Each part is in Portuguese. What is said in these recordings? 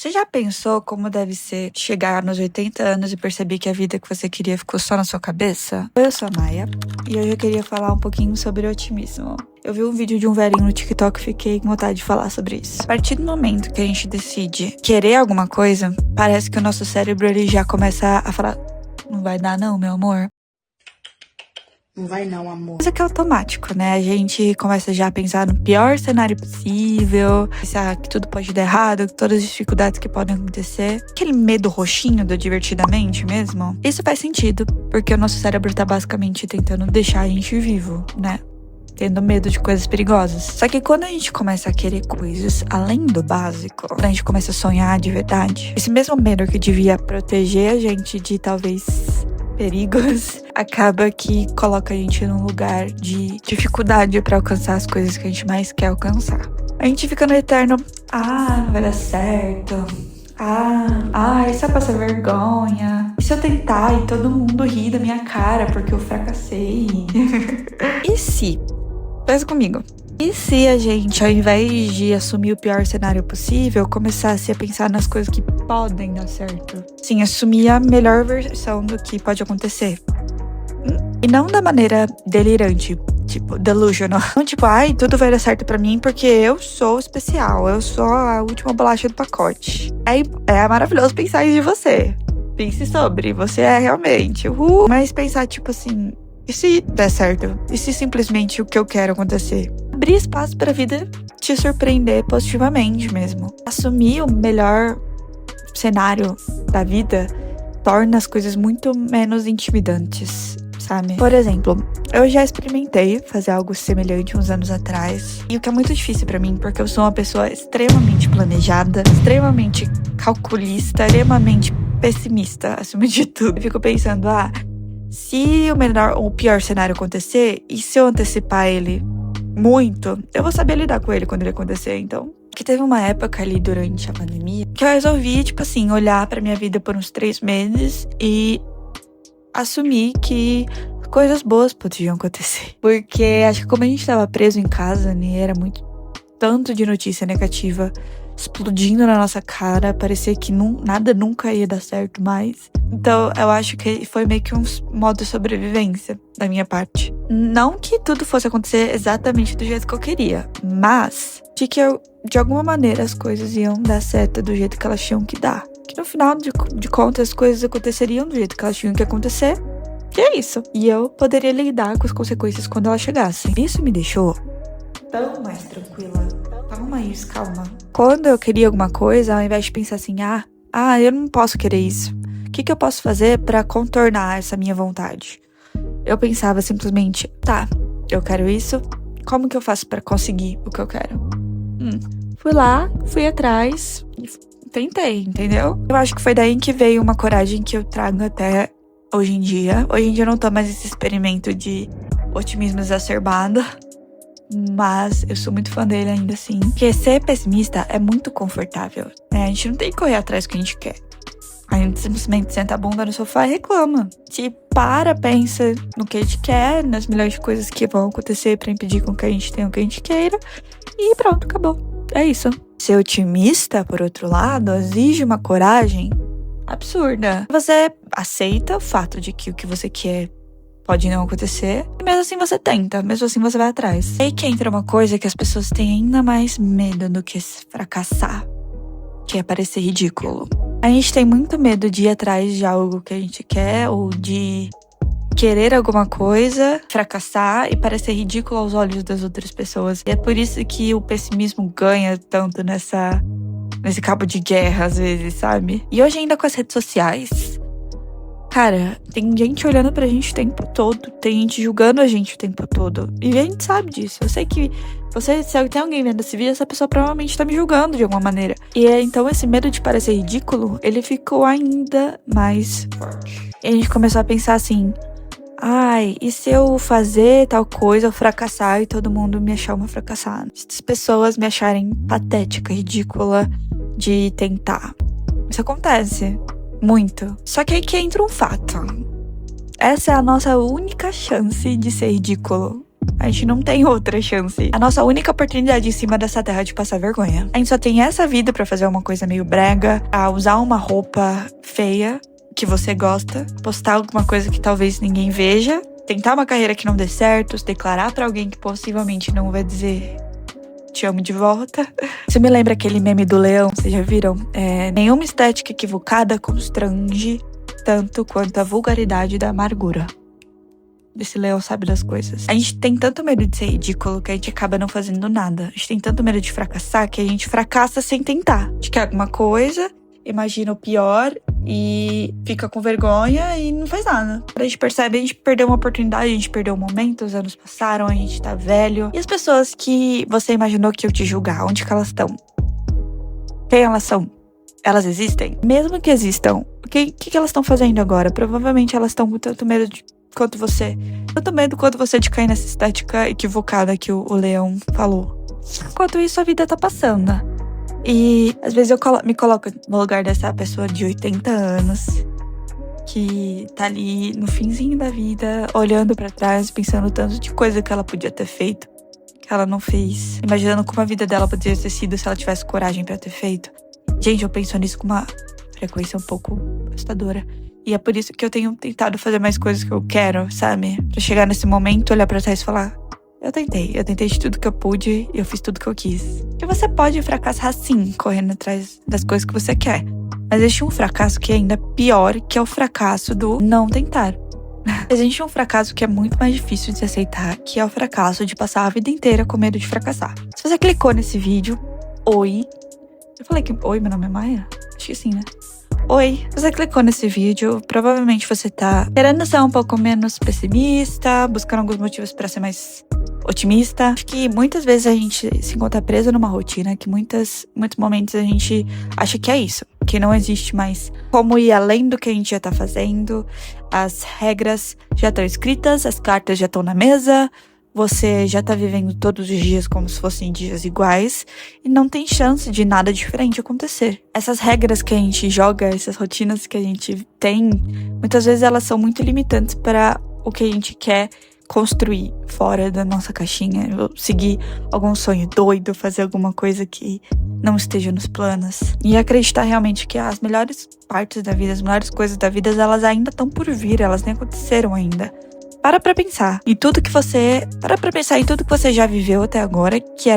Você já pensou como deve ser chegar nos 80 anos e perceber que a vida que você queria ficou só na sua cabeça? Eu sou a Maia e hoje eu queria falar um pouquinho sobre otimismo. Eu vi um vídeo de um velhinho no TikTok e fiquei com vontade de falar sobre isso. A partir do momento que a gente decide querer alguma coisa, parece que o nosso cérebro ele já começa a falar: não vai dar não, meu amor. Não vai não, amor. Coisa que é automático, né? A gente começa já a pensar no pior cenário possível, pensar que tudo pode dar errado, todas as dificuldades que podem acontecer. Aquele medo roxinho do divertidamente mesmo. Isso faz sentido, porque o nosso cérebro tá basicamente tentando deixar a gente vivo, né? Tendo medo de coisas perigosas. Só que quando a gente começa a querer coisas além do básico, quando a gente começa a sonhar de verdade, esse mesmo medo que devia proteger a gente de talvez perigos, acaba que coloca a gente num lugar de dificuldade pra alcançar as coisas que a gente mais quer alcançar. A gente fica no eterno: não vai dar certo. Isso é passar vergonha. E se eu tentar e todo mundo rir da minha cara porque eu fracassei? E se? Pensa comigo. E se a gente, ao invés de assumir o pior cenário possível, começasse a pensar nas coisas que podem dar certo? Sim, assumir a melhor versão do que pode acontecer. E não da maneira delirante, tipo, delusional. Não tipo, tudo vai dar certo pra mim porque eu sou especial, eu sou a última bolacha do pacote. É maravilhoso pensar isso de você. Pense sobre, você é realmente. Mas pensar, tipo assim, e se der certo? E se simplesmente o que eu quero acontecer? Abrir espaço pra vida te surpreender positivamente mesmo. Assumir o melhor cenário da vida torna as coisas muito menos intimidantes, sabe? Por exemplo, eu já experimentei fazer algo semelhante uns anos atrás. E o que é muito difícil pra mim, porque eu sou uma pessoa extremamente planejada, extremamente calculista, extremamente pessimista, acima de tudo. Eu fico pensando, se o pior cenário acontecer, e se eu antecipar ele muito, eu vou saber lidar com ele quando ele acontecer, então. Que teve uma época ali durante a pandemia que eu resolvi, tipo assim, olhar pra minha vida por uns 3 meses e assumir que coisas boas podiam acontecer. Porque acho que como a gente tava preso em casa, né, era muito tanto de notícia negativa explodindo na nossa cara, parecia que nada nunca ia dar certo mais. Então eu acho que foi meio que um modo de sobrevivência da minha parte. Não que tudo fosse acontecer exatamente do jeito que eu queria, mas de alguma maneira as coisas iam dar certo do jeito que elas tinham que dar. Que no final de contas as coisas aconteceriam do jeito que elas tinham que acontecer. E é isso. E eu poderia lidar com as consequências quando elas chegassem. Isso me deixou tão mais tranquila, tão mais calma. Quando eu queria alguma coisa, ao invés de pensar assim, eu não posso querer isso. O que eu posso fazer pra contornar essa minha vontade? Eu pensava simplesmente, eu quero isso, como que eu faço pra conseguir o que eu quero? Fui lá, fui atrás e tentei, entendeu? Eu acho que foi daí que veio uma coragem que eu trago até hoje em dia. Hoje em dia eu não tô mais esse experimento de otimismo exacerbado, mas eu sou muito fã dele ainda assim. Porque ser pessimista é muito confortável, né? A gente não tem que correr atrás do que a gente quer. A gente simplesmente senta a bunda no sofá e reclama. Pensa no que a gente quer, nas milhões de coisas que vão acontecer pra impedir com que a gente tenha o que a gente queira. E pronto, acabou. É isso. Ser otimista, por outro lado, exige uma coragem absurda. Você aceita o fato de que o que você quer pode não acontecer, e mesmo assim você tenta, mesmo assim você vai atrás. E aí que entra uma coisa que as pessoas têm ainda mais medo do que fracassar, que é parecer ridículo. A gente tem muito medo de ir atrás de algo que a gente quer, ou de querer alguma coisa, fracassar e parecer ridículo aos olhos das outras pessoas. E é por isso que o pessimismo ganha tanto nesse cabo de guerra, às vezes, sabe? E hoje ainda com as redes sociais, cara, tem gente olhando pra gente o tempo todo, tem gente julgando a gente o tempo todo. E a gente sabe disso. Eu sei que se tem alguém vendo esse vídeo, essa pessoa provavelmente tá me julgando de alguma maneira. E então esse medo de parecer ridículo, ele ficou ainda mais forte. E a gente começou a pensar assim, e se eu fazer tal coisa, eu fracassar e todo mundo me achar uma fracassada? Se as pessoas me acharem patética, ridícula de tentar. Isso acontece. Muito. Só que aí que entra um fato. Essa é a nossa única chance de ser ridículo. A gente não tem outra chance. A nossa única oportunidade em cima dessa terra é de passar vergonha. A gente só tem essa vida pra fazer uma coisa meio brega, a usar uma roupa feia que você gosta, postar alguma coisa que talvez ninguém veja, tentar uma carreira que não dê certo, se declarar pra alguém que possivelmente não vai dizer te amo de volta. Você me lembra aquele meme do leão? Vocês já viram? Nenhuma estética equivocada constrange tanto quanto a vulgaridade da amargura. Esse leão sabe das coisas. A gente tem tanto medo de ser ridículo que a gente acaba não fazendo nada. A gente tem tanto medo de fracassar que a gente fracassa sem tentar. A gente quer alguma coisa, imagina o pior e fica com vergonha e não faz nada. A gente percebe, a gente perdeu uma oportunidade, a gente perdeu um momento, os anos passaram, a gente tá velho. E as pessoas que você imaginou que iam te julgar, onde que elas estão? Quem elas são? Elas existem? Mesmo que existam, o que elas estão fazendo agora? Provavelmente elas estão com tanto medo quanto você. Tanto medo quanto você de cair nessa estética equivocada que o leão falou. Enquanto isso, a vida tá passando. E às vezes eu me coloco no lugar dessa pessoa de 80 anos que tá ali no finzinho da vida, olhando pra trás, pensando tanto de coisa que ela podia ter feito, que ela não fez. Imaginando como a vida dela poderia ter sido se ela tivesse coragem pra ter feito. Gente, eu penso nisso com uma frequência um pouco assustadora. E é por isso que eu tenho tentado fazer mais coisas que eu quero, sabe? Pra chegar nesse momento, olhar pra trás e falar: Eu tentei de tudo que eu pude e eu fiz tudo que eu quis. E você pode fracassar sim, correndo atrás das coisas que você quer. Mas existe um fracasso que é ainda pior, que é o fracasso do não tentar. Existe um fracasso que é muito mais difícil de se aceitar, que é o fracasso de passar a vida inteira com medo de fracassar. Se você clicou nesse vídeo, oi. Eu falei que oi, meu nome é Maia? Acho que sim, né? Oi, você clicou nesse vídeo, provavelmente você tá querendo ser um pouco menos pessimista, buscando alguns motivos pra ser mais otimista. Acho que muitas vezes a gente se encontra preso numa rotina que muitos momentos a gente acha que é isso, que não existe mais como ir além do que a gente já tá fazendo, as regras já estão escritas, as cartas já estão na mesa, você já tá vivendo todos os dias como se fossem dias iguais e não tem chance de nada diferente acontecer. Essas regras que a gente joga, essas rotinas que a gente tem, muitas vezes elas são muito limitantes para o que a gente quer construir fora da nossa caixinha, seguir algum sonho doido, fazer alguma coisa que não esteja nos planos e acreditar realmente que as melhores partes da vida, as melhores coisas da vida, elas ainda estão por vir, elas nem aconteceram ainda. Para pra pensar em tudo que você já viveu até agora, que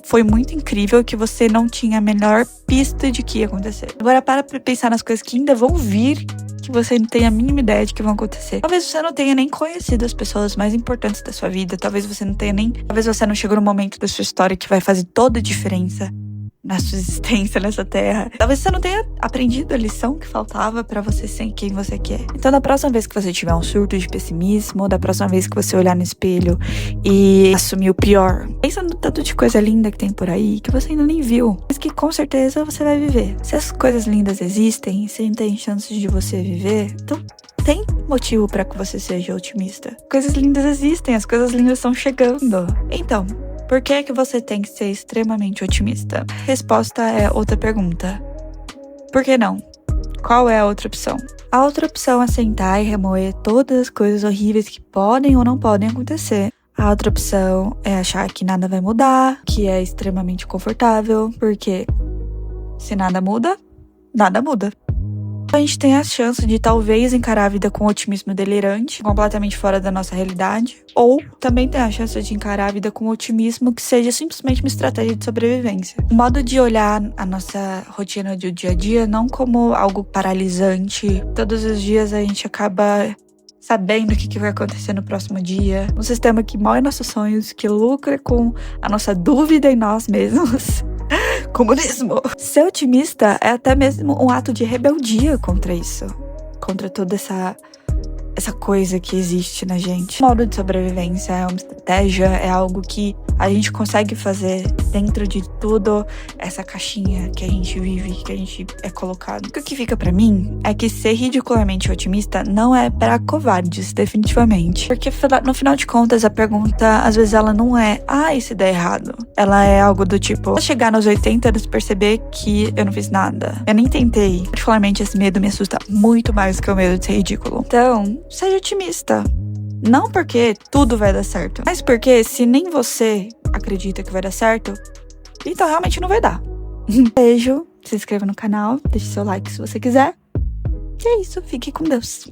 foi muito incrível, que você não tinha a menor pista de que ia acontecer. Agora para pra pensar nas coisas que ainda vão vir, que você não tem a mínima ideia de que vão acontecer. Talvez você não tenha nem conhecido as pessoas mais importantes da sua vida, talvez você não chegou no momento da sua história que vai fazer toda a diferença na sua existência nessa terra. Talvez você não tenha aprendido a lição que faltava pra você ser quem você quer. Então, da próxima vez que você tiver um surto de pessimismo, da próxima vez que você olhar no espelho e assumir o pior, pensa no tanto de coisa linda que tem por aí, que você ainda nem viu, mas que com certeza você vai viver. Se as coisas lindas existem, se tem chances de você viver, então tem motivo pra que você seja otimista. Coisas lindas existem, as coisas lindas estão chegando. Então, por que você tem que ser extremamente otimista? Resposta é outra pergunta. Por que não? Qual é a outra opção? A outra opção é sentar e remoer todas as coisas horríveis que podem ou não podem acontecer. A outra opção é achar que nada vai mudar, que é extremamente confortável, porque se nada muda, nada muda. A gente tem a chance de talvez encarar a vida com otimismo delirante, completamente fora da nossa realidade, ou também tem a chance de encarar a vida com otimismo que seja simplesmente uma estratégia de sobrevivência. O modo de olhar a nossa rotina do dia a dia não como algo paralisante. Todos os dias a gente acaba sabendo o que vai acontecer no próximo dia. Um sistema que moe nossos sonhos, que lucra com a nossa dúvida em nós mesmos. Comunismo. Ser otimista é até mesmo um ato de rebeldia contra isso. Contra toda essa coisa que existe na gente. O modo de sobrevivência é uma estratégia, é algo que a gente consegue fazer dentro de tudo essa caixinha que a gente vive, que a gente é colocado. O que fica pra mim é que ser ridiculamente otimista não é pra covardes, definitivamente. Porque no final de contas, a pergunta, às vezes ela não é, e se der errado? Ela é algo do tipo, vou chegar nos 80 anos e perceber que eu não fiz nada. Eu nem tentei. Particularmente, esse medo me assusta muito mais que o medo de ser ridículo. Então, seja otimista. Não porque tudo vai dar certo, mas porque se nem você acredita que vai dar certo, então realmente não vai dar. Beijo, se inscreva no canal, deixe seu like se você quiser. E é isso, fique com Deus.